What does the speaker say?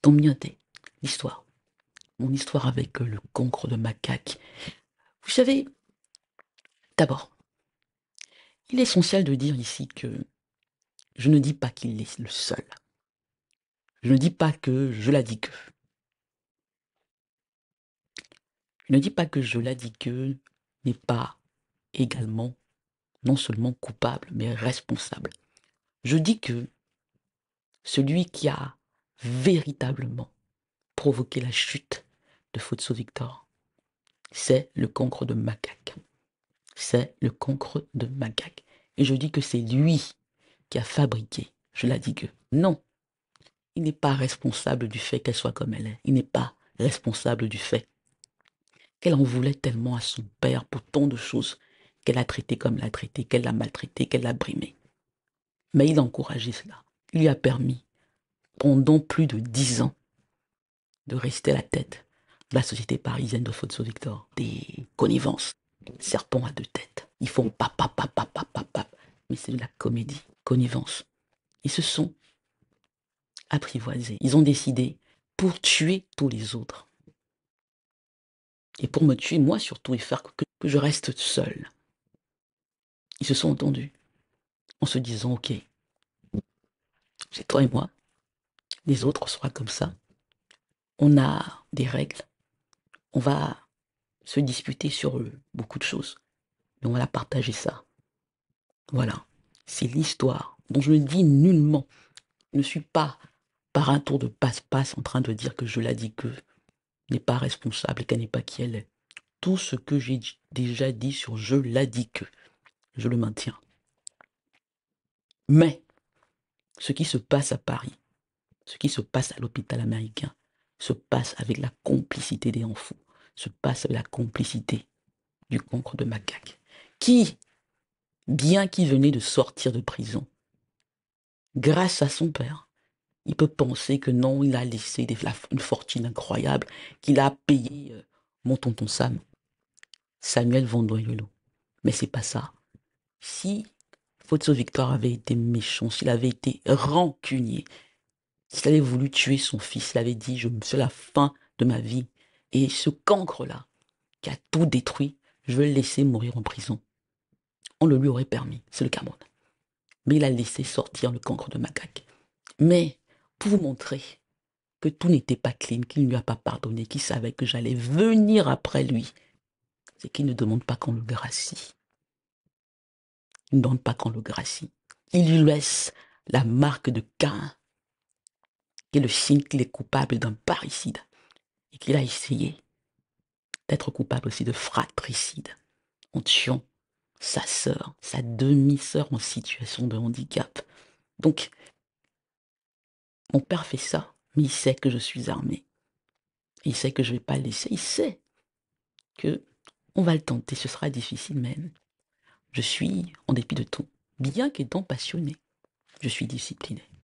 Tomiote, l'histoire. Mon histoire avec le cancre de macaque. Vous savez, d'abord, il est essentiel de dire ici que je ne dis pas qu'il est le seul. Je ne dis pas que je la dis que. Je ne dis pas que je la dis que n'est pas également non seulement coupable, mais responsable. Je dis que celui qui a véritablement provoqué la chute de Fotso Victor, c'est le cancre de macaque. C'est le cancre de macaque. Et je dis que c'est lui qui a fabriqué, je la dis que non, il n'est pas responsable du fait qu'elle soit comme elle est. Il n'est pas responsable du fait qu'elle en voulait tellement à son père pour tant de choses qu'elle a traité comme l'a traité, qu'elle l'a maltraité, qu'elle l'a brimé. Mais il a encouragé cela. Il lui a permis, pendant plus de 10 ans, de rester à la tête de la société parisienne de Fotso Victor. Des connivences, serpents à deux têtes. Ils font papa, papa, papa, papa. Mais c'est de la comédie, connivence. Ils se sont apprivoisés. Ils ont décidé pour tuer tous les autres. Et pour me tuer, moi surtout, et faire que je reste seul. Ils se sont entendus en se disant, ok, c'est toi et moi, les autres seront comme ça. On a des règles, on va se disputer sur beaucoup de choses, mais on va la partager ça. Voilà, c'est l'histoire dont je ne dis nullement. Je ne suis pas par un tour de passe-passe en train de dire que je la dis que n'est pas responsable et qu'elle n'est pas qui elle est. Tout ce que j'ai déjà dit sur je la dis que, je le maintiens. Mais ce qui se passe à Paris, ce qui se passe à l'hôpital américain, se passe avec la complicité des enfants, se passe avec la complicité du cancre de macaque, qui, bien qu'il venait de sortir de prison, grâce à son père, il peut penser que non, il a laissé une fortune incroyable, qu'il a payé mon tonton Sam, Samuel Vandoyolo. Mais c'est pas ça. Si Fotso Victor avait été méchant, s'il avait été rancunier, s'il avait voulu tuer son fils, il avait dit, c'est la fin de ma vie. Et ce cancre-là, qui a tout détruit, je veux le laisser mourir en prison. On le lui aurait permis, c'est le Cameroun. Mais il a laissé sortir le cancre de macaque. Mais, pour vous montrer que tout n'était pas clean, qu'il ne lui a pas pardonné, qu'il savait que j'allais venir après lui, c'est qu'il ne demande pas qu'on le gracie. Il ne demande pas qu'on le gracie. Il lui laisse la marque de Caïn, qui est le signe qu'il est coupable d'un parricide et qu'il a essayé d'être coupable aussi de fratricide en tuant sa sœur, sa demi-sœur en situation de handicap. Donc, mon père fait ça, mais il sait que je suis armé. Il sait que je ne vais pas le laisser. Il sait que on va le tenter, ce sera difficile même. Je suis, en dépit de tout, bien qu'étant passionné, je suis discipliné.